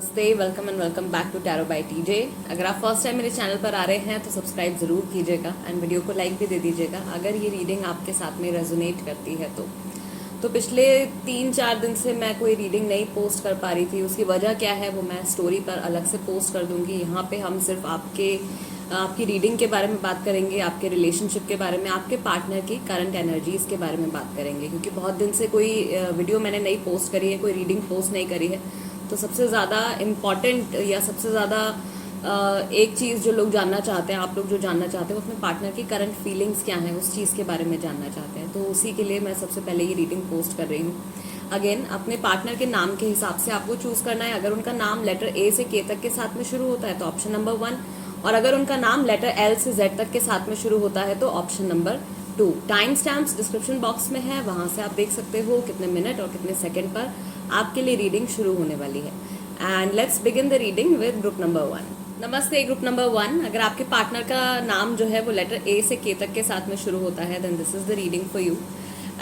नमस्ते, welcome and welcome back to tarot by TJ. अगर आप फर्स्ट टाइम मेरे चैनल पर आ रहे हैं तो सब्सक्राइब ज़रूर कीजिएगा एंड वीडियो को लाइक भी दे दीजिएगा अगर ये रीडिंग आपके साथ में रेजोनेट करती है तो पिछले 3-4 दिन से मैं कोई रीडिंग नहीं पोस्ट कर पा रही थी। उसकी वजह क्या है वो मैं स्टोरी पर अलग से पोस्ट कर दूंगी। यहाँ पे हम सिर्फ आपकी रीडिंग के बारे में बात करेंगे, आपके रिलेशनशिप के बारे में, आपके पार्टनर की करंट एनर्जीज के बारे में बात करेंगे। क्योंकि बहुत दिन से कोई वीडियो मैंने नहीं पोस्ट करी है, कोई रीडिंग पोस्ट नहीं करी है, तो सबसे ज़्यादा इम्पॉर्टेंट या सबसे ज़्यादा एक चीज़ जो लोग जानना चाहते हैं, आप लोग जो जानना चाहते हैं वो अपने पार्टनर की करंट फीलिंग्स क्या हैं, उस चीज़ के बारे में जानना चाहते हैं। तो उसी के लिए मैं सबसे पहले ये रीडिंग पोस्ट कर रही हूँ। अगेन, अपने पार्टनर के नाम के हिसाब से आपको चूज़ करना है। अगर उनका नाम लेटर ए से के तक के साथ में शुरू होता है तो ऑप्शन नंबर 1, और अगर उनका नाम लेटर एल से जेड तक के साथ में शुरू होता है तो option number 2। Time stamps description box में है, वहाँ से आप देख सकते हो कितने मिनट और कितने सेकेंड पर आपके लिए रीडिंग शुरू होने वाली है। And let's begin the reading with group number 1। नमस्ते ग्रुप नंबर 1। अगर आपके पार्टनर का नाम जो है वो लेटर ए से के तक के साथ में शुरू होता है then this is the reading for you.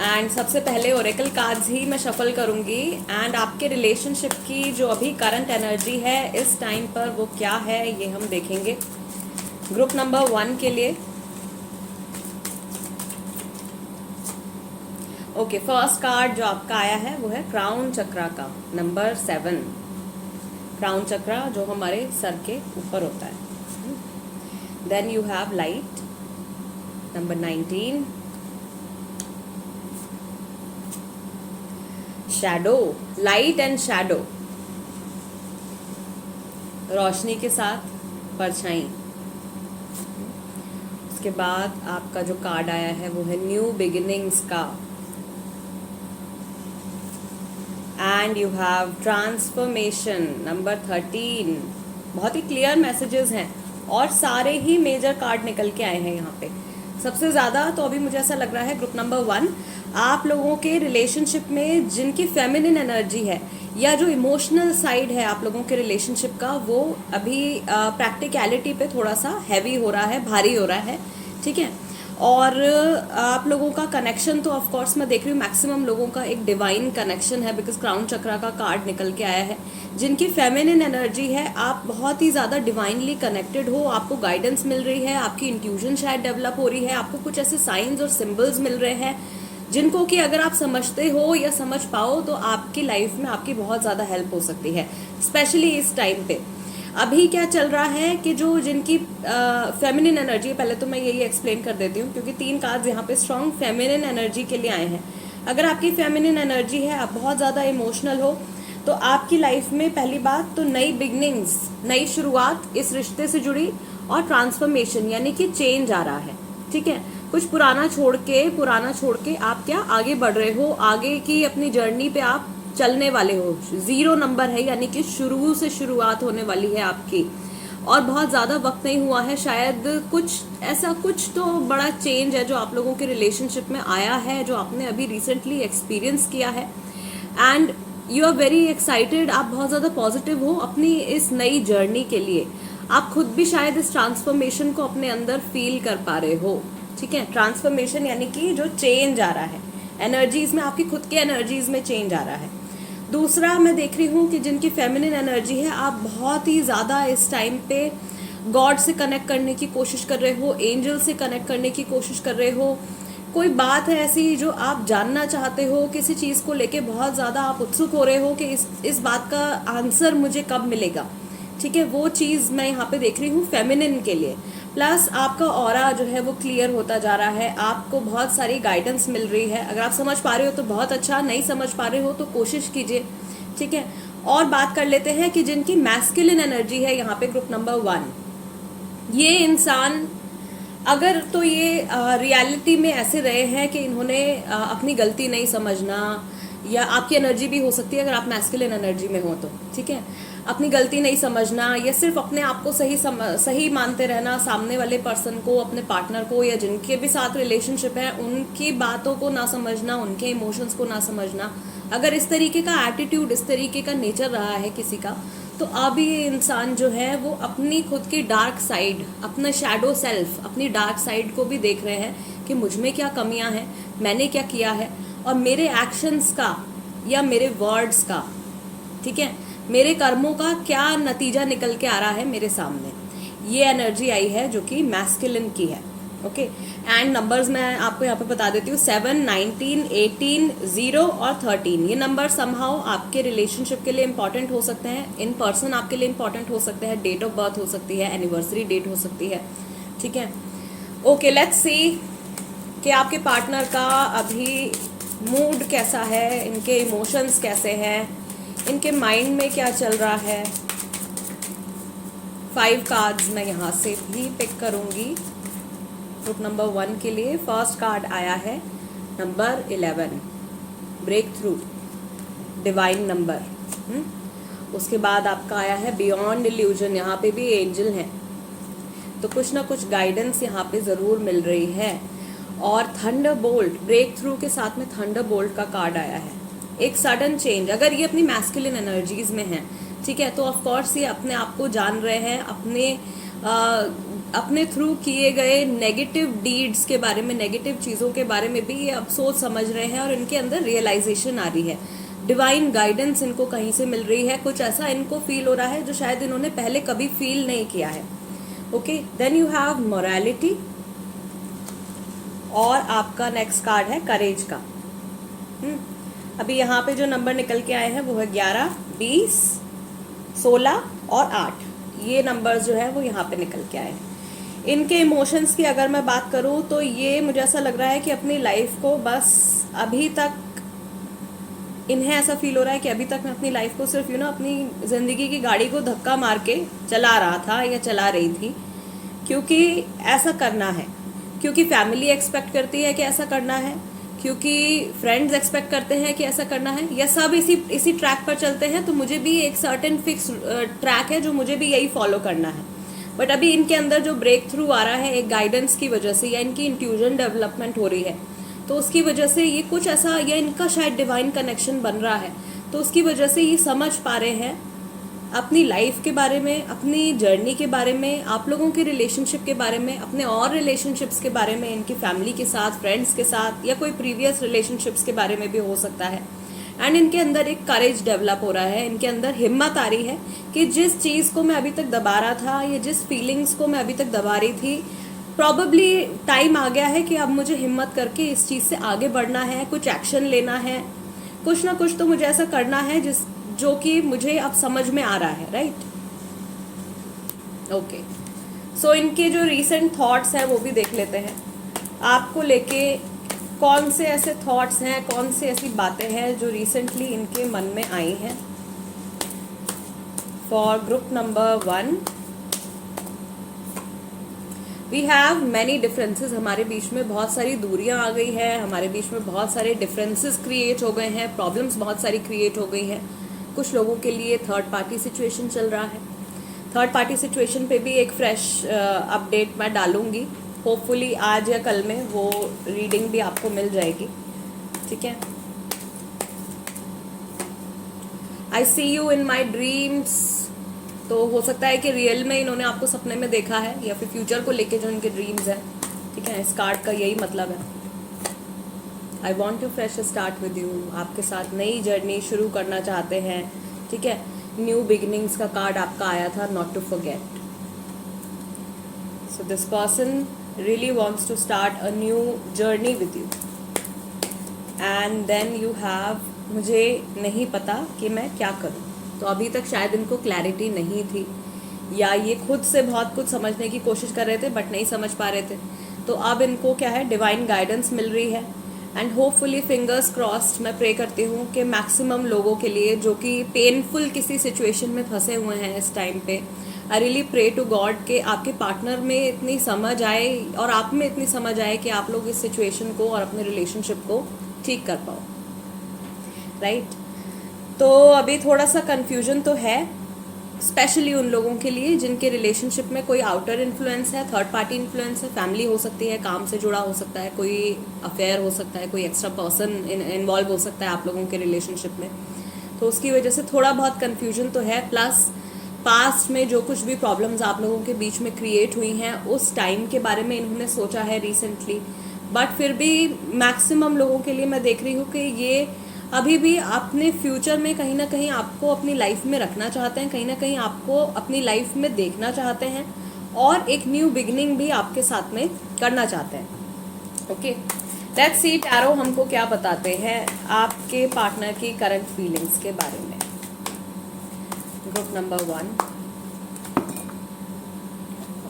And सबसे पहले ओरेकल कार्ड्स ही मैं शफल करूंगी एंड आपके रिलेशनशिप की जो अभी करंट एनर्जी है इस टाइम पर वो क्या है ये हम देखेंगे ग्रुप नंबर 1 के लिए। ओके, फर्स्ट कार्ड जो आपका आया है वो है क्राउन चक्रा का नंबर 7। क्राउन चक्रा जो हमारे सर के ऊपर होता है। Then you have light number 19, shadow, light and shadow, रोशनी के साथ परछाई। उसके बाद आपका जो कार्ड आया है वो है न्यू बिगिनिंग्स का, and you have transformation number 13। बहुत ही क्लियर मैसेजेस हैं और सारे ही मेजर कार्ड निकल के आए हैं यहाँ पे। सबसे ज़्यादा तो अभी मुझे ऐसा लग रहा है ग्रुप नंबर 1 आप लोगों के रिलेशनशिप में जिनकी फेमिनिन एनर्जी है या जो इमोशनल साइड है आप लोगों के रिलेशनशिप का वो अभी प्रैक्टिकलिटी पे थोड़ा सा हैवी हो रहा है, भारी हो रहा है, ठीक है। और आप लोगों का कनेक्शन तो ऑफ कोर्स मैं देख रही हूँ मैक्सिमम लोगों का एक डिवाइन कनेक्शन है बिकॉज क्राउन चक्रा का कार्ड निकल के आया है। जिनकी फेमिनिन एनर्जी है आप बहुत ही ज़्यादा डिवाइनली कनेक्टेड हो, आपको गाइडेंस मिल रही है, आपकी इंट्यूशन शायद डेवलप हो रही है, आपको कुछ ऐसे साइंस और सिंबल्स मिल रहे हैं जिनको कि अगर आप समझते हो या समझ पाओ तो आपकी लाइफ में आपकी बहुत ज़्यादा हेल्प हो सकती है। स्पेशली इस टाइम पे अभी क्या चल रहा है कि जो जिनकी फेमिनिन एनर्जी, पहले तो मैं यही एक्सप्लेन कर देती हूँ क्योंकि 3 कार्ड्स यहाँ पे स्ट्रॉन्ग फेमिनिन एनर्जी के लिए आए हैं। अगर आपकी फेमिनिन एनर्जी है, आप बहुत ज़्यादा इमोशनल हो, तो आपकी लाइफ में पहली बात तो नई बिगनिंग्स, नई शुरुआत इस रिश्ते से जुड़ी और ट्रांसफॉर्मेशन यानी कि चेंज आ रहा है, ठीक है। कुछ पुराना छोड़ के आप क्या आगे बढ़ रहे हो, आगे की अपनी जर्नी पे आप चलने वाले हो। 0 नंबर है यानी कि शुरू से शुरुआत होने वाली है आपकी, और बहुत ज़्यादा वक्त नहीं हुआ है, शायद कुछ तो बड़ा चेंज है जो आप लोगों के रिलेशनशिप में आया है, जो आपने अभी रिसेंटली एक्सपीरियंस किया है। And you are very excited, आप बहुत ज़्यादा पॉजिटिव हो अपनी इस नई जर्नी के लिए। आप खुद भी शायद इस ट्रांसफॉर्मेशन को अपने अंदर फील कर पा रहे हो, ठीक है। ट्रांसफॉर्मेशन यानी कि जो चेंज आ रहा है एनर्जीज में, आपकी खुद के एनर्जीज में चेंज आ रहा है। दूसरा मैं देख रही हूँ कि जिनकी फेमिनिन एनर्जी है आप बहुत ही ज़्यादा इस टाइम पे गॉड से कनेक्ट करने की कोशिश कर रहे हो, एंजल से कनेक्ट करने की कोशिश कर रहे हो। कोई बात है ऐसी जो आप जानना चाहते हो, किसी चीज़ को लेके बहुत ज़्यादा आप उत्सुक हो रहे हो कि इस बात का आंसर मुझे कब मिलेगा, ठीक है। वो चीज़ मैं यहाँ पे देख रही हूँ फेमिनिन के लिए। प्लस आपका ऑरा जो है वो क्लियर होता जा रहा है, आपको बहुत सारी गाइडेंस मिल रही है। अगर आप समझ पा रहे हो तो बहुत अच्छा, नहीं समझ पा रहे हो तो कोशिश कीजिए, ठीक है। और बात कर लेते हैं कि जिनकी मैस्कुलिन एनर्जी है यहाँ पे ग्रुप नंबर 1, ये इंसान अगर तो ये रियलिटी में ऐसे रहे हैं कि इन्होंने अपनी गलती नहीं समझना, या आपकी एनर्जी भी हो सकती है अगर आप मैस्कुलिन एनर्जी में हो तो, ठीक है। अपनी गलती नहीं समझना या सिर्फ अपने आप को सही मानते रहना, सामने वाले पर्सन को, अपने पार्टनर को या जिनके भी साथ रिलेशनशिप है उनकी बातों को ना समझना, उनके इमोशंस को ना समझना। अगर इस तरीके का एटीट्यूड, इस तरीके का नेचर रहा है किसी का, तो अब ये इंसान जो है वो अपनी खुद की डार्क साइड, अपना शैडो सेल्फ, अपनी डार्क साइड को भी देख रहे हैं कि मुझ में क्या कमियां हैं, मैंने क्या किया है, और मेरे एक्शंस का या मेरे वर्ड्स का, ठीक है, मेरे कर्मों का क्या नतीजा निकल के आ रहा है मेरे सामने, ये एनर्जी आई है जो कि मैस्कुलिन की है। ओके, एंड नंबर्स मैं आपको यहाँ पे बता देती हूँ, 7, 19, 18, 0 और 13। ये नंबर समहाउ आपके रिलेशनशिप के लिए इंपॉर्टेंट हो सकते हैं, इन पर्सन आपके लिए इंपॉर्टेंट हो सकते हैं, डेट ऑफ बर्थ हो सकती है, एनिवर्सरी डेट हो सकती है, ठीक है। ओके, लेट्स सी कि आपके पार्टनर का अभी मूड कैसा है, इनके इमोशंस कैसे हैं, इनके माइंड में क्या चल रहा है। 5 कार्ड्स मैं यहाँ से भी पिक करूँगी ग्रुप नंबर 1 के लिए। फर्स्ट कार्ड आया है number 11, breakthrough, divine number. उसके बाद आपका आया है बियॉन्ड इल्यूजन, यहाँ पे भी एंजल हैं, तो कुछ ना कुछ गाइडेंस यहाँ पे ज़रूर मिल रही है। और थंडर बोल्ट, ब्रेक थ्रू के साथ में थंडर बोल्ट का कार्ड आया है, एक सडन चेंज। अगर ये अपनी मैस्कुलिन एनर्जीज में है, ठीक है, तो ऑफ कोर्स ये अपने आप को जान रहे हैं, अपने थ्रू किए गए नेगेटिव डीड्स के बारे में, नेगेटिव चीज़ों के बारे में भी ये अब सोच समझ रहे हैं और इनके अंदर रियलाइजेशन आ रही है। डिवाइन गाइडेंस इनको कहीं से मिल रही है, कुछ ऐसा इनको फील हो रहा है जो शायद इन्होंने पहले कभी फील नहीं किया है। Okay, then you have morality, और आपका नेक्स्ट कार्ड है करेज का। अभी यहाँ पे जो नंबर निकल के आए हैं वो है 11, 20, 16 और 8। ये नंबर्स जो है वो यहाँ पे निकल के आए हैं। इनके इमोशंस की अगर मैं बात करूँ तो ये मुझे ऐसा लग रहा है कि अपनी लाइफ को बस अभी तक इन्हें ऐसा फील हो रहा है कि अभी तक मैं अपनी लाइफ को सिर्फ अपनी ज़िंदगी की गाड़ी को धक्का मार के चला रहा था या चला रही थी, क्योंकि ऐसा करना है, क्योंकि फैमिली एक्सपेक्ट करती है कि ऐसा करना है, क्योंकि फ्रेंड्स एक्सपेक्ट करते हैं कि ऐसा करना है, या सब इसी ट्रैक पर चलते हैं, तो मुझे भी एक सर्टेन फिक्स ट्रैक है जो मुझे भी यही फॉलो करना है। बट अभी इनके अंदर जो ब्रेक थ्रू आ रहा है एक गाइडेंस की वजह से, या इनकी इंट्यूजन डेवलपमेंट हो रही है, तो उसकी वजह से ये कुछ ऐसा, या इनका शायद डिवाइन कनेक्शन बन रहा है, तो उसकी वजह से ये समझ पा रहे हैं अपनी लाइफ के बारे में, अपनी जर्नी के बारे में, आप लोगों के रिलेशनशिप के बारे में, अपने और रिलेशनशिप्स के बारे में, इनकी फैमिली के साथ, फ्रेंड्स के साथ, या कोई प्रीवियस रिलेशनशिप्स के बारे में भी हो सकता है। एंड इनके अंदर एक करेज डेवलप हो रहा है, इनके अंदर हिम्मत आ रही है कि जिस चीज़ को मैं अभी तक दबा रहा था, या जिस फीलिंग्स को मैं अभी तक दबा रही थी, प्रॉबेबली टाइम आ गया है कि अब मुझे हिम्मत करके इस चीज़ से आगे बढ़ना है, कुछ एक्शन लेना है, कुछ ना कुछ तो मुझे ऐसा करना है जो कि मुझे अब समझ में आ रहा है, राइट। ओके, सो इनके जो रीसेंट थॉट्स हैं वो भी देख लेते हैं। आपको लेके कौन से ऐसे थॉट्स हैं, कौन से ऐसी बातें हैं जो रिसेंटली इनके मन में आई हैं। For group number 1 we have many differences, हमारे बीच में बहुत सारी दूरियां आ गई है, हमारे बीच में बहुत सारे डिफरेंसेस क्रिएट हो गए हैं, प्रॉब्लम्स बहुत सारी क्रिएट हो गई हैं। कुछ लोगों के लिए थर्ड पार्टी सिचुएशन चल रहा है। थर्ड पार्टी सिचुएशन पे भी एक फ्रेश अपडेट मैं डालूंगी, होपफुली आज या कल में वो रीडिंग भी आपको मिल जाएगी, ठीक है। आई see you in my dreams, तो हो सकता है कि रियल में इन्होंने आपको सपने में देखा है, या फिर फ्यूचर को लेके जो इनके ड्रीम्स हैं, ठीक है। इस कार्ड का यही मतलब है, I want to fresh start with you, आपके साथ नई जर्नी शुरू करना चाहते हैं, ठीक है। न्यू बिगिनिंग्स का कार्ड आपका आया था, not to forget. So this person really wants to start a new journey with you, and then you have मुझे नहीं पता कि मैं क्या करूं, तो अभी तक शायद इनको क्लैरिटी नहीं थी, या ये खुद से बहुत कुछ समझने की कोशिश कर रहे थे बट नहीं समझ पा रहे थे। तो अब इनको क्या है, डिवाइन गाइडेंस मिल रही है, एंड होपफुली फिंगर्स क्रॉस्ड मैं प्रे करती हूँ कि मैक्सिमम लोगों के लिए जो कि पेनफुल किसी सिचुएशन में फंसे हुए हैं इस टाइम पे, I really pray to God कि आपके पार्टनर में इतनी समझ आए और आप में इतनी समझ आए कि आप लोग इस सिचुएशन को और अपने रिलेशनशिप को ठीक कर पाओ, राइट। तो अभी थोड़ा सा कन्फ्यूजन तो है, स्पेशली उन लोगों के लिए जिनके रिलेशनशिप में कोई आउटर इन्फ्लुएंस है, थर्ड पार्टी इन्फ्लुएंस है, फैमिली हो सकती है, काम से जुड़ा हो सकता है, कोई अफेयर हो सकता है, कोई एक्स्ट्रा पर्सन इन्वॉल्व हो सकता है आप लोगों के रिलेशनशिप में, तो उसकी वजह से थोड़ा बहुत कन्फ्यूजन तो है। प्लस पास्ट में जो कुछ भी प्रॉब्लम्स आप लोगों के बीच में क्रिएट हुई हैं उस टाइम के बारे में इन्होंने सोचा है रिसेंटली, बट फिर भी मैक्सिमम लोगों के लिए मैं देख रही हूँ कि ये अभी भी अपने फ्यूचर में कहीं ना कहीं आपको अपनी लाइफ में रखना चाहते हैं, कहीं ना कहीं आपको अपनी लाइफ में देखना चाहते हैं, और एक न्यू बिगिनिंग भी आपके साथ में करना चाहते हैं। ओके, लेट्स सी टैरो हमको क्या बताते हैं आपके पार्टनर की करंट फीलिंग्स के बारे में। Group number 1।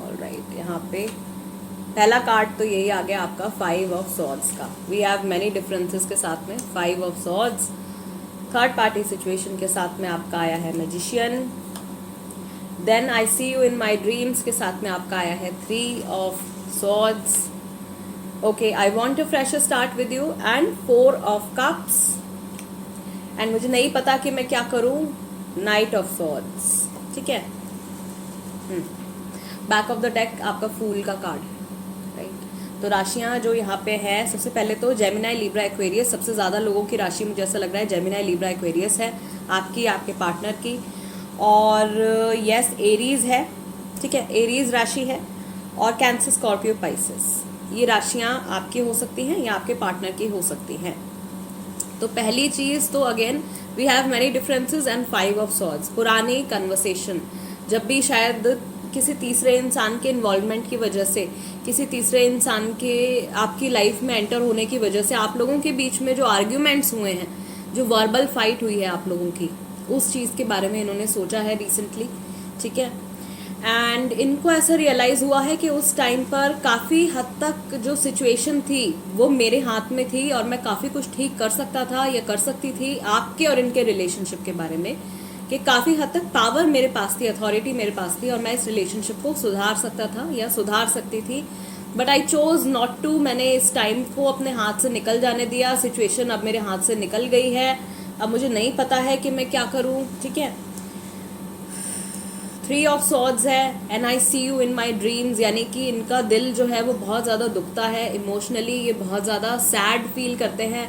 ऑलराइट, यहाँ पे पहला कार्ड तो यही आ गया आपका 5 ऑफ सॉर्ड्स का। वी हैव मैनी डिफरेंसेस के साथ में 5 of swords. Third party situation के साथ में आपका आया है magician. Then I see you in my dreams के साथ में आपका आया है 3 of swords. Okay, I want a fresh start with you and 4 of cups. And मुझे नहीं पता कि मैं क्या करूं, नाइट ऑफ सॉर्ड्स। ठीक है, बैक ऑफ द डेक आपका फूल का कार्ड है। राइट, तो राशियां जो यहाँ पे है, सबसे पहले तो जेमिनाई, लिब्रा, एक्वेरियस। सबसे ज़्यादा लोगों की राशि मुझे ऐसा लग रहा है जेमिनाई, लिब्रा, एक्वेरियस है, आपकी, आपके पार्टनर की। और यस, एरीज है। ठीक है, एरीज राशि है। और कैंसर, स्कॉर्पियो, पाइसेस, ये राशियां आपकी हो सकती हैं या आपके पार्टनर की हो सकती हैं। तो पहली चीज़ तो again we have many differences and 5 of swords. पुरानी कन्वर्सेशन, जब भी शायद किसी तीसरे इंसान के इन्वॉल्वमेंट की वजह से, किसी तीसरे इंसान के आपकी लाइफ में एंटर होने की वजह से आप लोगों के बीच में जो आर्ग्यूमेंट्स हुए हैं, जो वर्बल फाइट हुई है आप लोगों की, उस चीज़ के बारे में इन्होंने सोचा है रिसेंटली। ठीक है, एंड इनको ऐसा रियलाइज़ हुआ है कि उस टाइम पर काफ़ी हद तक जो सिचुएशन थी वो मेरे हाथ में थी और मैं काफ़ी कुछ ठीक कर सकता था या कर सकती थी आपके और इनके रिलेशनशिप के बारे में, कि काफ़ी हद तक पावर मेरे पास थी, अथॉरिटी मेरे पास थी और मैं इस रिलेशनशिप को सुधार सकता था या सुधार सकती थी। But I chose not to. मैंने इस टाइम को अपने हाथ से निकल जाने दिया। सिचुएशन अब मेरे हाथ से निकल गई है, अब मुझे नहीं पता है कि मैं क्या करूं। ठीक है, 3 ऑफ सॉर्ड्स है and I see you in my dreams, यानी कि इनका दिल जो है वो बहुत ज़्यादा दुखता है इमोशनली, ये बहुत ज़्यादा सैड फील करते हैं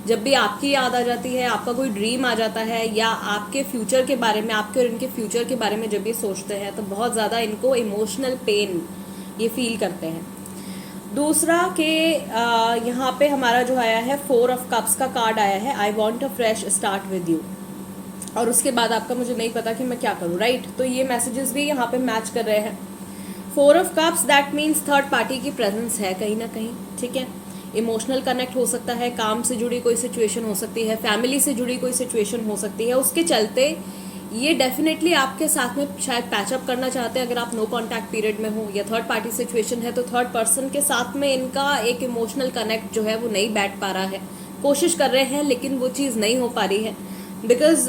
जब भी आपकी याद आ जाती है, आपका कोई ड्रीम आ जाता है या आपके फ्यूचर के बारे में, आपके और इनके फ्यूचर के बारे में जब ये सोचते हैं तो बहुत ज़्यादा इनको इमोशनल पेन ये फील करते हैं। दूसरा कि यहाँ पे हमारा जो आया है 4 ऑफ कप्स का कार्ड आया है, I want a fresh start with you. और उसके बाद आपका मुझे नहीं पता कि मैं क्या करूँ। राइट, तो ये मैसेजेस भी यहाँ पे मैच कर रहे हैं। 4 of cups, that means third party की प्रेजेंस है कहीं ना कहीं। ठीक है, इमोशनल कनेक्ट हो सकता है, काम से जुड़ी कोई सिचुएशन हो सकती है, फैमिली से जुड़ी कोई सिचुएशन हो सकती है, उसके चलते ये डेफिनेटली आपके साथ में शायद पैचअप करना चाहते हैं अगर आप नो कॉन्टैक्ट पीरियड में हो, या थर्ड पार्टी सिचुएशन है तो थर्ड पर्सन के साथ में इनका एक इमोशनल कनेक्ट जो है वो नहीं बैठ पा रहा है। कोशिश कर रहे हैं लेकिन वो चीज़ नहीं हो पा रही है, बिकॉज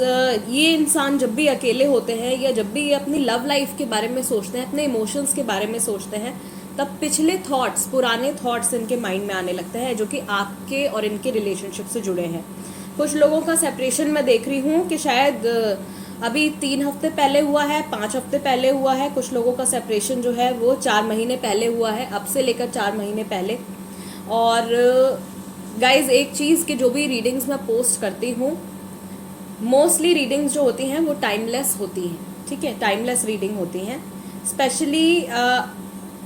ये इंसान जब भी अकेले होते हैं या जब भी ये अपनी लव लाइफ के बारे में सोचते हैं, अपने इमोशंस के बारे में सोचते हैं, तब पिछले थॉट्स, पुराने थॉट्स इनके माइंड में आने लगते हैं जो कि आपके और इनके रिलेशनशिप से जुड़े हैं। कुछ लोगों का सेपरेशन मैं देख रही हूँ कि शायद अभी 3 हफ्ते पहले हुआ है, 5 हफ्ते पहले हुआ है। कुछ लोगों का सेपरेशन जो है वो 4 महीने पहले हुआ है, अब से लेकर 4 महीने पहले। और गाइज एक चीज़ कि जो भी रीडिंग्स मैं पोस्ट करती हूँ, मोस्टली रीडिंग्स जो होती हैं वो टाइमलेस होती हैं। ठीक है, टाइमलेस रीडिंग होती हैं। स्पेशली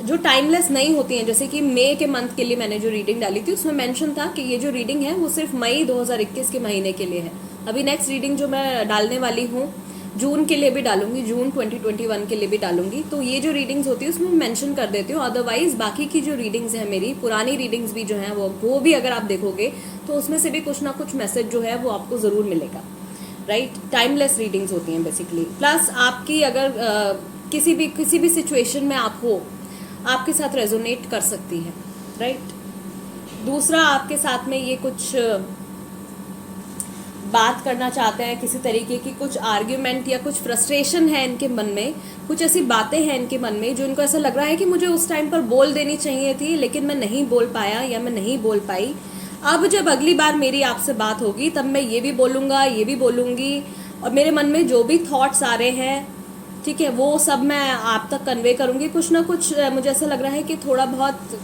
जो टाइमलेस नहीं होती हैं, जैसे कि मई के मंथ के लिए मैंने जो रीडिंग डाली थी उसमें मेंशन था कि ये जो रीडिंग है वो सिर्फ मई 2021 के महीने के लिए है। अभी नेक्स्ट रीडिंग जो मैं डालने वाली हूँ जून के लिए भी डालूंगी, जून 2021 के लिए भी डालूंगी। तो ये जो रीडिंग्स होती है उसमें मेंशन कर देती हूँ। अदरवाइज बाकी की जो रीडिंग्स हैं, मेरी पुरानी रीडिंग्स भी जो हैं वो भी अगर आप देखोगे तो उसमें से भी कुछ ना कुछ मैसेज जो है वो आपको ज़रूर मिलेगा। राइट, टाइमलेस रीडिंग्स होती हैं बेसिकली। प्लस आपकी अगर किसी भी सिचुएशन में आप हो, आपके साथ रेजोनेट कर सकती है। राइट, दूसरा आपके साथ में ये कुछ बात करना चाहते हैं, किसी तरीके की कुछ आर्ग्यूमेंट या कुछ फ्रस्ट्रेशन है इनके मन में, कुछ ऐसी बातें हैं इनके मन में जो इनको ऐसा लग रहा है कि मुझे उस टाइम पर बोल देनी चाहिए थी लेकिन मैं नहीं बोल पाया या मैं नहीं बोल पाई। अब जब अगली बार मेरी आपसे बात होगी तब मैं ये भी बोलूँगा, ये भी बोलूँगी, और मेरे मन में जो भी थॉट्स आ रहे हैं, ठीक है, वो सब मैं आप तक कन्वे करूँगी। कुछ ना कुछ मुझे ऐसा लग रहा है कि थोड़ा बहुत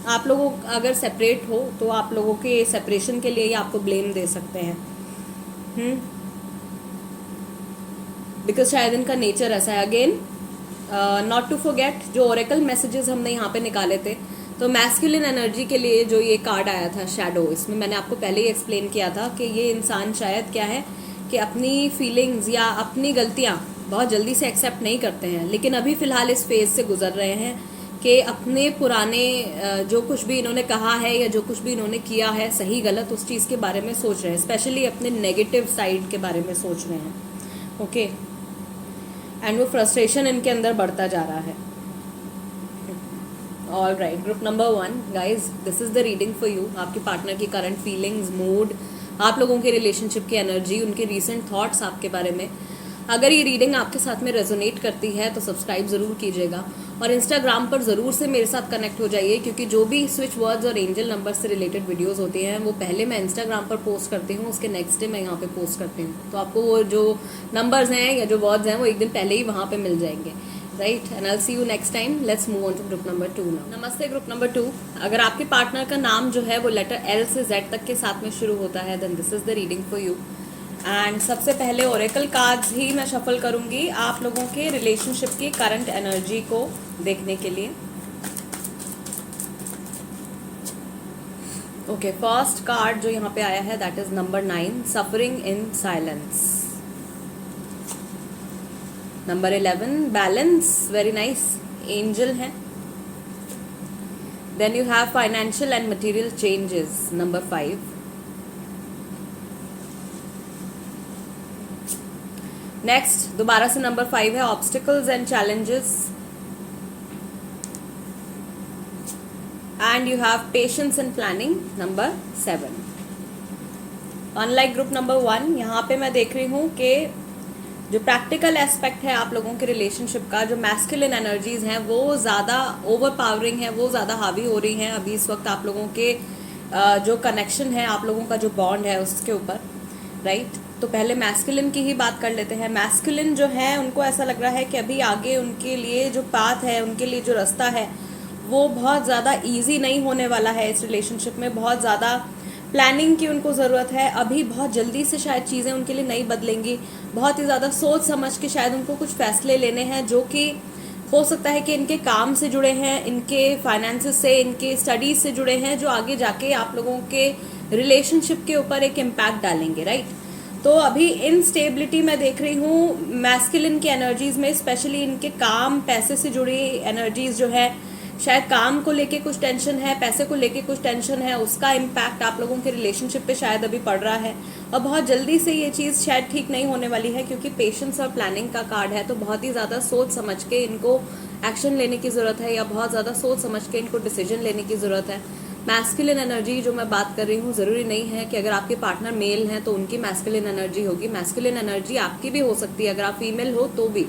आप लोगों अगर सेपरेट हो तो आप लोगों के सेपरेशन के लिए ही आपको ब्लेम दे सकते हैं। बिकॉज शायद इनका नेचर ऐसा है। अगेन नॉट टू फॉरगेट, जो ओरेकल मैसेजेस हमने यहाँ पे निकाले थे, तो मैस्कुलिन एनर्जी के लिए जो ये कार्ड आया था शैडो, इसमें मैंने आपको पहले ही एक्सप्लेन किया था कि ये इंसान शायद क्या है कि अपनी फीलिंग्स या अपनी गलतियाँ बहुत जल्दी से एक्सेप्ट नहीं करते हैं, लेकिन अभी फ़िलहाल इस फेज़ से गुजर रहे हैं कि अपने पुराने जो कुछ भी इन्होंने कहा है या जो कुछ भी इन्होंने किया है सही गलत, उस चीज़ के बारे में सोच रहे हैं, स्पेशली अपने नेगेटिव साइड के बारे में सोच रहे हैं। ओके, एंड वो फ्रस्ट्रेशन इनके अंदर बढ़ता जा रहा है। All right, group number 1 guys, this is the reading for you. आपके पार्टनर की करंट फीलिंग्स, मूड, आप लोगों के रिलेशनशिप की एनर्जी, उनके रीसेंट थॉट्स आपके बारे में। अगर ये रीडिंग आपके साथ में रेजोनेट करती है तो सब्सक्राइब ज़रूर कीजिएगा और इंस्टाग्राम पर ज़रूर से मेरे साथ कनेक्ट हो जाइए, क्योंकि जो भी स्विच वर्ड्स और एंजल नंबर से रिलेटेड वीडियोस होती हैं वो पहले मैं इंस्टाग्राम पर पोस्ट करती हूँ, उसके नेक्स्ट डे मैं यहाँ पे पोस्ट करती हूँ। तो आपको वो जो नंबर्स हैं या जो वर्ड्स हैं वो एक दिन पहले ही वहाँ पर मिल जाएंगे, right. And I see you next time. Let's move on to group number 2 now. नमस्ते ग्रुप नंबर 2। अगर आपके पार्टनर का नाम जो है वो लेटर एल से जेड तक के साथ में शुरू होता है, then this is the reading for you. And सबसे पहले ओरेकल कार्ड्स ही मैं शफल करूंगी आप लोगों के रिलेशनशिप की करंट एनर्जी को देखने के लिए। ओके, फर्स्ट कार्ड जो यहाँ पे आया है that is number 9, suffering in silence. Number 11, balance, very nice, angel है। Then you have financial and material changes, number 5। Next दोबारा से नंबर 5 है, obstacles and challenges. And you have patience and planning, number 7। Unlike group number 1, यहाँ पे मैं देख रही हूँ कि जो प्रैक्टिकल एस्पेक्ट है आप लोगों के रिलेशनशिप का, जो मैस्कुलिन एनर्जीज हैं वो ज़्यादा ओवर पावरिंग है, वो ज़्यादा हावी हो रही हैं अभी इस वक्त आप लोगों के जो कनेक्शन है, आप लोगों का जो बॉन्ड है उसके ऊपर, राइट। तो पहले मैस्कुलिन की ही बात कर लेते हैं। मैस्कुलिन जो है उनको ऐसा लग रहा है कि अभी आगे उनके लिए जो पाथ है, उनके लिए जो रास्ता है वो बहुत ज़्यादा इजी नहीं होने वाला है। इस रिलेशनशिप में बहुत ज़्यादा प्लानिंग की उनको ज़रूरत है। अभी बहुत जल्दी से शायद चीज़ें उनके लिए नहीं बदलेंगी, बहुत ही ज़्यादा सोच समझ के शायद उनको कुछ फैसले लेने हैं जो कि हो सकता है कि इनके काम से जुड़े हैं, इनके फाइनेंसेस से, इनके स्टडीज से जुड़े हैं, जो आगे जाके आप लोगों के रिलेशनशिप के ऊपर एक इम्पैक्ट डालेंगे, राइट। तो अभी इनस्टेबिलिटी मैं देख रही हूँ मैस्कुलिन की एनर्जीज में, स्पेशली इनके काम पैसे से जुड़ी एनर्जीज जो है, शायद काम को लेके कुछ टेंशन है, पैसे को लेके कुछ टेंशन है, उसका इम्पैक्ट आप लोगों के रिलेशनशिप पे शायद अभी पड़ रहा है और बहुत जल्दी से ये चीज़ शायद ठीक नहीं होने वाली है, क्योंकि पेशेंस और प्लानिंग का कार्ड है। तो बहुत ही ज़्यादा सोच समझ के इनको एक्शन लेने की ज़रूरत है या बहुत ज़्यादा सोच समझ के इनको डिसीजन लेने की ज़रूरत है। मैस्कुलिन एनर्जी जो मैं बात कर रही हूँ, ज़रूरी नहीं है कि अगर आपके पार्टनर मेल हैं तो उनकी मैस्कुलिन एनर्जी होगी। मैस्कुलिन एनर्जी आपकी भी हो सकती है अगर आप फीमेल हो तो भी,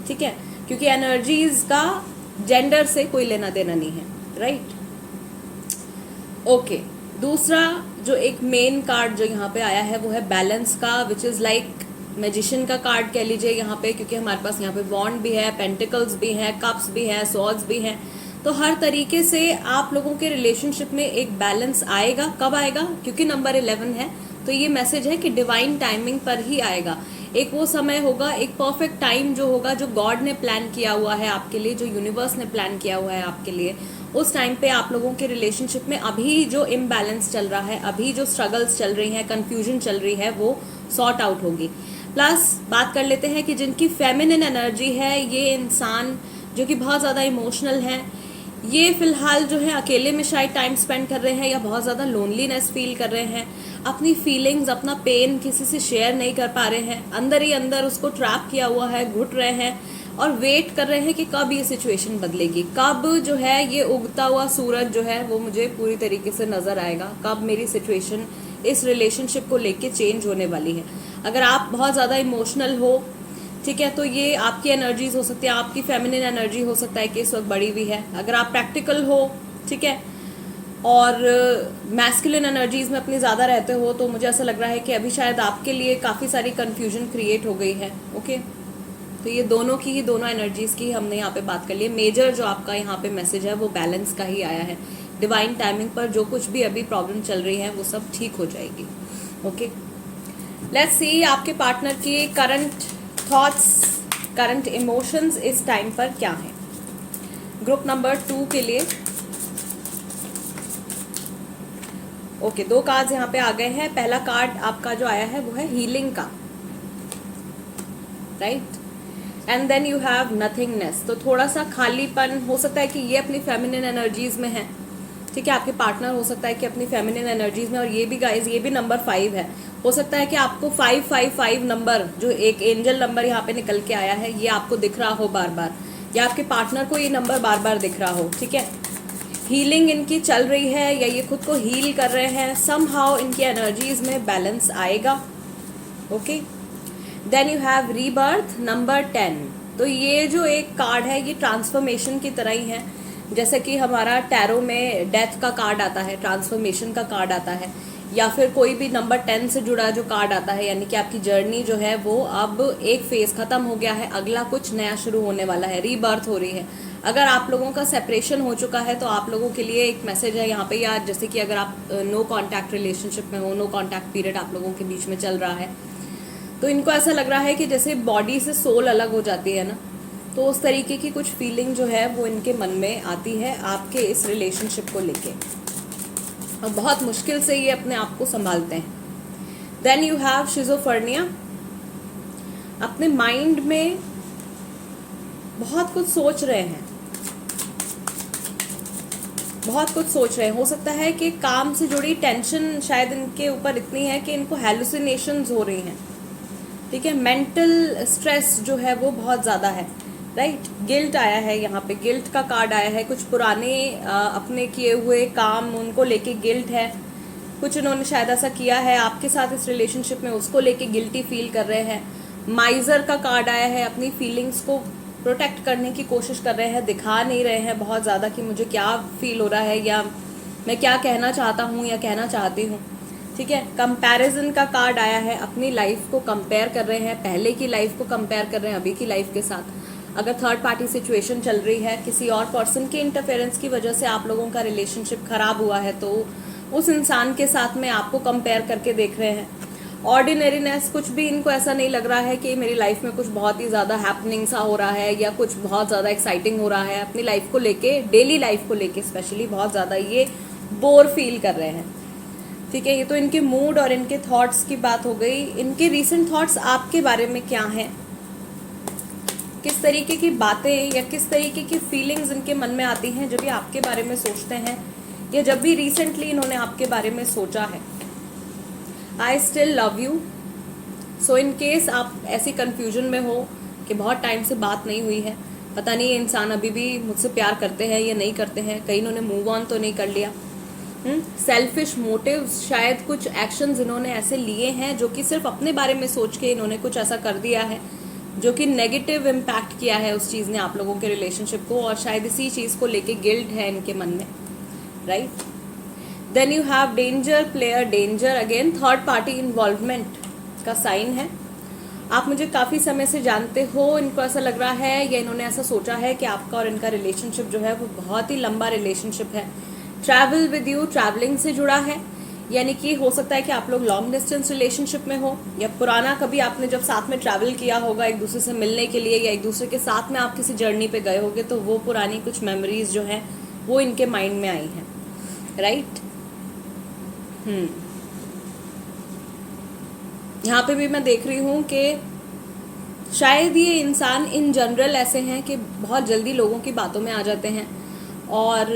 ठीक है, क्योंकि एनर्जीज का जेंडर से कोई लेना देना नहीं है, राइट। ओके, दूसरा जो एक मेन कार्ड जो यहाँ पे आया है वो है बैलेंस का, विच इज़ लाइक मैजिशियन का कार्ड कह लीजिए यहाँ पे, क्योंकि हमारे पास यहाँ पे वॉन्ड भी है, पेंटिकल्स भी हैं, कप्स भी हैं, सॉर्ड्स भी हैं। तो हर तरीके से आप लोगों के रिलेशनशिप में एक बैलेंस आएगा। कब आएगा? क्योंकि नंबर 11 है तो ये मैसेज है कि डिवाइन टाइमिंग पर ही आएगा। एक वो समय होगा, एक परफेक्ट टाइम जो होगा, जो गॉड ने प्लान किया हुआ है आपके लिए, जो यूनिवर्स ने प्लान किया हुआ है आपके लिए, उस टाइम पे आप लोगों के रिलेशनशिप में अभी जो इम्बैलेंस चल रहा है, अभी जो स्ट्रगल्स चल रही हैं, कन्फ्यूजन चल रही है, वो सॉर्ट आउट होगी। प्लस बात कर लेते हैं कि जिनकी फेमिनिन एनर्जी है, ये इंसान जो कि बहुत ज़्यादा इमोशनल हैं, ये फिलहाल जो है अकेले में शायद टाइम स्पेंड कर रहे हैं या बहुत ज़्यादा लोनलीनेस फील कर रहे हैं, अपनी फीलिंग्स, अपना पेन किसी से शेयर नहीं कर पा रहे हैं, अंदर ही अंदर उसको ट्रैप किया हुआ है, घुट रहे हैं और वेट कर रहे हैं कि कब ये सिचुएशन बदलेगी, कब जो है ये उगता हुआ सूरज जो है वो मुझे पूरी तरीके से नज़र आएगा, कब मेरी सिचुएशन इस रिलेशनशिप को लेके चेंज होने वाली है। अगर आप बहुत ज़्यादा इमोशनल हो, ठीक है, तो ये आपकी एनर्जीज हो सकती है, आपकी फेमिनिन एनर्जी हो सकता है कि इस वक्त बड़ी हुई है। अगर आप प्रैक्टिकल हो, ठीक है, और मैस्कुलिन एनर्जीज में अपनी ज़्यादा रहते हो, तो मुझे ऐसा लग रहा है कि अभी शायद आपके लिए काफ़ी सारी कन्फ्यूजन क्रिएट हो गई है। ओके, तो ये दोनों की ही, दोनों एनर्जीज की हमने यहाँ पे बात कर ली है। मेजर जो आपका यहाँ पे मैसेज है वो बैलेंस का ही आया है। डिवाइन टाइमिंग पर जो कुछ भी अभी प्रॉब्लम चल रही है वो सब ठीक हो जाएगी। ओके, लेट्स सी आपके पार्टनर की करंट थॉट्स, करंट इमोशंस इस टाइम पर क्या है। ग्रुप नंबर 2 के लिए ओके, 2 कार्ड्स यहाँ पे आ गए हैं। पहला कार्ड आपका जो आया है वो है हीलिंग का, right, and then you have nothingness. तो थोड़ा सा खालीपन हो सकता है कि ये अपनी फेमिनिन एनर्जीज में है, ठीक है, आपके पार्टनर हो सकता है कि अपनी फेमिनिन एनर्जीज में, और ये भी गाइज ये भी नंबर 5 है। हो सकता है कि आपको 555 नंबर जो एक एंजल नंबर यहाँ पे निकल के आया है ये आपको दिख रहा हो बार बार, या आपके पार्टनर को ये नंबर बार बार दिख रहा हो, ठीक है। हीलिंग इनकी चल रही है या ये खुद को हील कर रहे हैं, समहाउ इनकी एनर्जीज में बैलेंस आएगा। Okay, then you have rebirth number 10। तो ये जो एक कार्ड है ये ट्रांसफॉर्मेशन की तरह ही है, जैसे कि हमारा टैरो में डेथ का कार्ड आता है, ट्रांसफॉर्मेशन का कार्ड आता है, या फिर कोई भी नंबर 10 से जुड़ा जो कार्ड आता है, यानी कि आपकी जर्नी जो है वो अब एक फेज खत्म हो गया है, अगला कुछ नया शुरू होने वाला है, रीबर्थ हो रही है। अगर आप लोगों का सेपरेशन हो चुका है तो आप लोगों के लिए एक मैसेज है यहाँ पे, या जैसे कि अगर आप नो कॉन्टैक्ट रिलेशनशिप में हो, नो कॉन्टैक्ट पीरियड आप लोगों के बीच में चल रहा है, तो इनको ऐसा लग रहा है कि जैसे बॉडी से सोल अलग हो जाती है ना, तो उस तरीके की कुछ फीलिंग जो है वो इनके मन में आती है आपके इस रिलेशनशिप को लेके, और बहुत मुश्किल से ये अपने आप को संभालते हैं। Then you have schizophrenia. अपने माइंड में बहुत कुछ सोच रहे हैं, बहुत कुछ सोच रहे हैं। हो सकता है कि काम से जुड़ी टेंशन शायद इनके ऊपर इतनी है कि इनको हेलुसिनेशंस हो रही हैं, ठीक है, मेंटल स्ट्रेस जो है वो बहुत ज़्यादा है, राइट। गिल्ट आया है यहाँ पे, गिल्ट का कार्ड आया है, कुछ पुराने अपने किए हुए काम उनको लेके गिल्ट है, कुछ इन्होंने शायद ऐसा किया है आपके साथ इस रिलेशनशिप में, उसको लेके गिल्टी फील कर रहे हैं। माइजर का कार्ड आया है, अपनी फीलिंग्स को प्रोटेक्ट करने की कोशिश कर रहे हैं, दिखा नहीं रहे हैं बहुत ज़्यादा कि मुझे क्या फील हो रहा है या मैं क्या कहना चाहता हूँ या कहना चाहती हूँ, ठीक है। कंपैरिजन का कार्ड आया है, अपनी लाइफ को कंपेयर कर रहे हैं, पहले की लाइफ को कंपेयर कर रहे हैं अभी की लाइफ के साथ। अगर थर्ड पार्टी सिचुएशन चल रही है, किसी और पर्सन के इंटरफेरेंस की वजह से आप लोगों का रिलेशनशिप खराब हुआ है, तो उस इंसान के साथ में आपको कंपेयर करके देख रहे हैं। ऑर्डिनरीनेस, कुछ भी इनको ऐसा नहीं लग रहा है कि मेरी लाइफ में कुछ बहुत ही ज़्यादा हैपनिंग सा हो रहा है या कुछ बहुत ज़्यादा एक्साइटिंग हो रहा है। अपनी लाइफ को लेके, डेली लाइफ को लेके स्पेशली बहुत ज़्यादा ये बोर फील कर रहे हैं, ठीक है। ये तो इनके मूड और इनके थॉट्स की बात हो गई। इनके रीसेंट थॉट्स आपके बारे में क्या हैं, किस तरीके की बातें या किस तरीके की फीलिंग्स इनके मन में आती हैं जब भी आपके बारे में सोचते हैं, या जब भी रिसेंटली इन्होंने आपके बारे में सोचा है। I still love you. So in case आप ऐसी कन्फ्यूजन में हो कि बहुत टाइम से बात नहीं हुई है, पता नहीं ये इंसान अभी भी मुझसे प्यार करते हैं या नहीं करते हैं, कहीं इन्होंने मूव ऑन तो नहीं कर लिया। सेल्फिश मोटिव्स, शायद कुछ एक्शंस इन्होंने ऐसे लिए हैं जो कि सिर्फ अपने बारे में सोच के इन्होंने कुछ ऐसा कर दिया है जो कि नेगेटिव इम्पैक्ट किया है उस चीज़ ने आप लोगों के रिलेशनशिप को, और शायद इसी चीज़ को लेके गिल्ट है इनके मन में, right. Then you have danger player, danger again third party involvement का साइन है। आप मुझे काफ़ी समय से जानते हो, इनको ऐसा लग रहा है या इन्होंने ऐसा सोचा है कि आपका और इनका रिलेशनशिप जो है वो बहुत ही लंबा रिलेशनशिप है। ट्रैवल विद यू, ट्रैवलिंग से जुड़ा है, यानी कि हो सकता है कि आप लोग लॉन्ग डिस्टेंस रिलेशनशिप में हो, या पुराना कभी आपने जब साथ में ट्रैवल किया होगा एक दूसरे से मिलने के लिए, या एक दूसरे के साथ में आप किसी जर्नी पे गए होगे, तो वो पुरानी कुछ मेमोरीज जो हैं वो इनके माइंड में आई हैं, राइट। यहाँ पे भी मैं देख रही हूँ कि शायद ये इंसान इन जनरल ऐसे हैं कि बहुत जल्दी लोगों की बातों में आ जाते हैं, और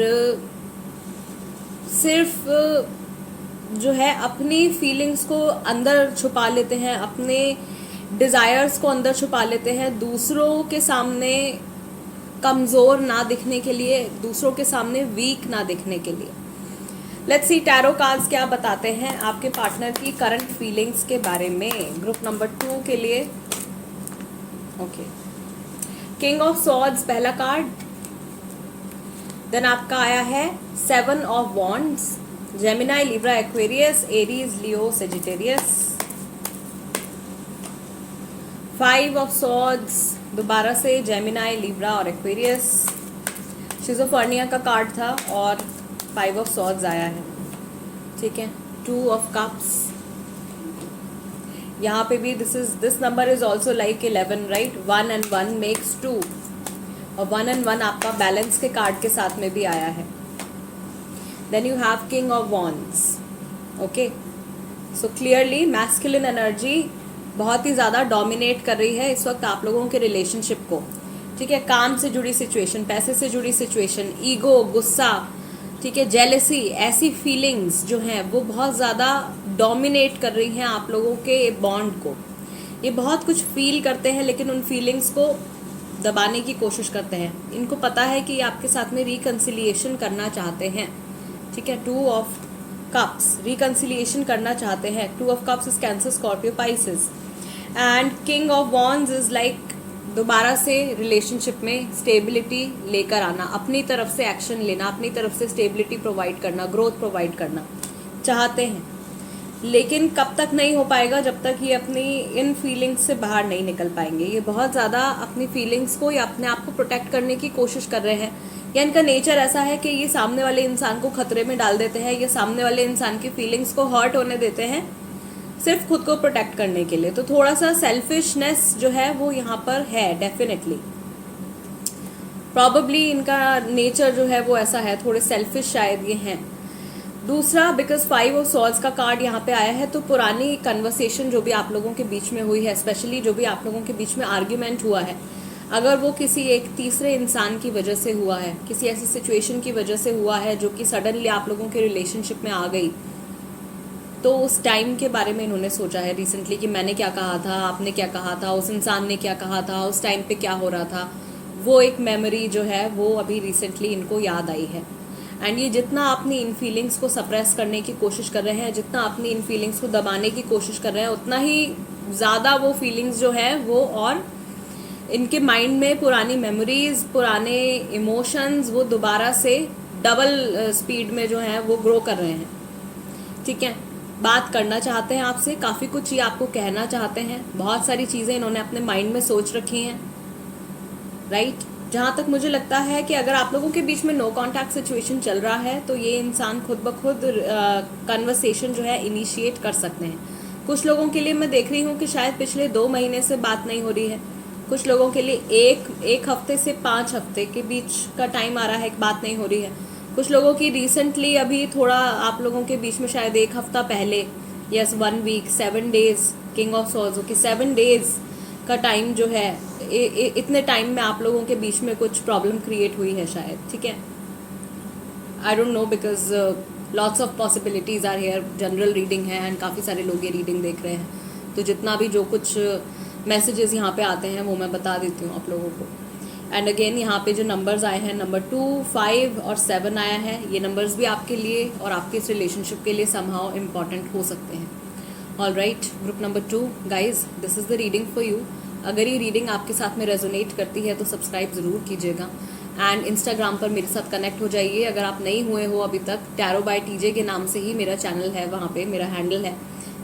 सिर्फ जो है अपनी फीलिंग्स को अंदर छुपा लेते हैं, अपने डिज़ायर्स को अंदर छुपा लेते हैं, दूसरों के सामने कमज़ोर ना दिखने के लिए, दूसरों के सामने वीक ना दिखने के लिए। लेट्स सी टैरो कार्ड्स क्या बताते हैं आपके पार्टनर की करंट फीलिंग्स के बारे में ग्रुप नंबर 2 के लिए। ओके, किंग ऑफ सॉर्ड्स पहला कार्ड, देन आपका आया है 7 of wands, Gemini, Libra, Aquarius, Aries, Leo, Sagittarius. 5 of swords दोबारा से जेमिनाई, लिब्रा और एक्वेरियस। शिज़ोफ्रेनिया का कार्ड था और 5 ऑफ सॉर्ड्स आया है, ठीक है। 2 ऑफ कप्स, यहाँ पे भी this number is also like 11, right. 1 and 1 makes 2, और 1 and 1 आपका बैलेंस के कार्ड के साथ में भी आया है। Then you have king of wands, okay, so clearly masculine energy बहुत ही ज़्यादा डोमिनेट कर रही है इस वक्त आप लोगों के रिलेशनशिप को, ठीक है। काम से जुड़ी सिचुएशन, पैसे से जुड़ी सिचुएशन, ईगो, गुस्सा, ठीक है, जेलसी, ऐसी फीलिंग्स जो हैं वो बहुत ज़्यादा डोमिनेट कर रही हैं आप लोगों के बॉन्ड को। ये बहुत कुछ फील करते हैं लेकिन उन फीलिंग्स को दबाने की कोशिश करते हैं। इनको पता है कि आपके साथ में रिकन्सिलिएशन करना चाहते हैं, ठीक है। 2 ऑफ कप्स, रिकन्सिलिएशन करना चाहते हैं। 2 of cups is cancer, Scorpio, Pisces. And king of wands is like दोबारा से रिलेशनशिप में स्टेबिलिटी लेकर आना, अपनी तरफ से एक्शन लेना, अपनी तरफ से स्टेबिलिटी प्रोवाइड करना, ग्रोथ प्रोवाइड करना चाहते हैं। लेकिन कब तक नहीं हो पाएगा, जब तक ये अपनी इन फीलिंग्स से बाहर नहीं निकल पाएंगे। ये बहुत ज़्यादा अपनी फीलिंग्स को या अपने आप को प्रोटेक्ट करने की कोशिश कर रहे हैं, या इनका नेचर ऐसा है कि ये सामने वाले इंसान को खतरे में डाल देते हैं, या सामने वाले इंसान की फीलिंग्स को हर्ट होने देते हैं सिर्फ खुद को प्रोटेक्ट करने के लिए। तो थोड़ा सा सेल्फिशनेस जो है वो यहाँ पर है, डेफिनेटली प्रॉबेबली इनका नेचर जो है वो ऐसा है, थोड़े सेल्फिश शायद ये हैं। दूसरा, बिकॉज 5 ऑफ सॉर्ड्स का कार्ड यहाँ पे आया है, तो पुरानी कन्वर्सेशन जो भी आप लोगों के बीच में हुई है, स्पेशली जो भी आप लोगों के बीच में आर्ग्यूमेंट हुआ है, अगर वो किसी एक तीसरे इंसान की वजह से हुआ है, किसी ऐसी सिचुएशन की वजह से हुआ है जो कि सडनली आप लोगों के रिलेशनशिप में आ गई, तो उस टाइम के बारे में इन्होंने सोचा है रिसेंटली कि मैंने क्या कहा था, आपने क्या कहा था, उस इंसान ने क्या कहा था, उस टाइम पे क्या हो रहा था। वो एक मेमोरी जो है वो अभी रिसेंटली इनको याद आई है। एंड ये जितना अपनी इन फीलिंग्स को सप्रेस करने की कोशिश कर रहे हैं, जितना अपनी इन फीलिंग्स को दबाने की कोशिश कर रहे हैं, उतना ही ज़्यादा वो फीलिंग्स जो है वो और इनके माइंड में पुरानी मेमोरीज, पुराने इमोशंस वो दोबारा से डबल स्पीड में जो है वो ग्रो कर रहे हैं, ठीक है। बात करना चाहते हैं आपसे, काफ़ी कुछ ये आपको कहना चाहते हैं, बहुत सारी चीज़ें इन्होंने अपने माइंड में सोच रखी हैं, राइट। जहाँ तक मुझे लगता है कि अगर आप लोगों के बीच में नो कांटेक्ट सिचुएशन चल रहा है तो ये इंसान खुद ब खुद कन्वर्सेशन जो है इनिशिएट कर सकते हैं। कुछ लोगों के लिए मैं देख रही हूँ कि शायद पिछले 2 महीने से बात नहीं हो रही है, कुछ लोगों के लिए एक हफ्ते से 5 हफ्ते के बीच का टाइम आ रहा है, बात नहीं हो रही है। कुछ लोगों की रिसेंटली अभी थोड़ा आप लोगों के बीच में शायद 1 हफ्ता पहले, yes 1 week, 7 days, king of swords की 7 डेज का टाइम जो है, इतने टाइम में आप लोगों के बीच में कुछ प्रॉब्लम क्रिएट हुई है शायद, ठीक है। I don't know, because lots of possibilities are here. General reading है एंड काफ़ी सारे लोग ये रीडिंग देख रहे हैं, तो जितना भी जो कुछ मैसेजेस यहाँ पे आते हैं वो मैं बता देती हूँ आप लोगों को। एंड अगेन यहाँ पे जो नंबर्स आए हैं, नंबर 2, 5 और 7 आया है, ये नंबर्स भी आपके लिए और आपके इस रिलेशनशिप के लिए समहाउ इम्पॉर्टेंट हो सकते हैं। All right, group number 2, guys this is the reading for you. अगर ये रीडिंग आपके साथ में रेजोनेट करती है तो सब्सक्राइब ज़रूर कीजिएगा एंड इंस्टाग्राम पर मेरे साथ कनेक्ट हो जाइए अगर आप नहीं हुए हो अभी तक। टैरो बाय टीजे के नाम से ही मेरा चैनल है, वहाँ पे मेरा हैंडल है,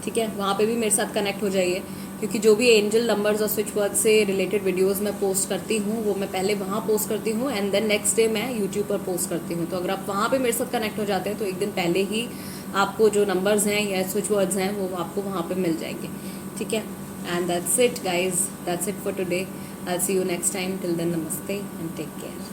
ठीक है। वहाँ पे भी मेरे साथ कनेक्ट हो जाइए, क्योंकि जो भी एंजल नंबर्स और स्विच वर्ड से रिलेटेड वीडियोस मैं पोस्ट करती हूँ वो मैं पहले वहाँ पोस्ट करती हूँ एंड देन नेक्स्ट डे मैं यूट्यूब पर पोस्ट करती हूँ। तो अगर आप वहाँ पे मेरे साथ कनेक्ट हो जाते हैं तो एक दिन पहले ही आपको जो नंबर्स हैं या स्विच वर्ड्स हैं वो आपको वहाँ पे मिल जाएंगे, ठीक है। And that's it guys, that's it for today. I see you next time. Till then नमस्ते एंड टेक केयर।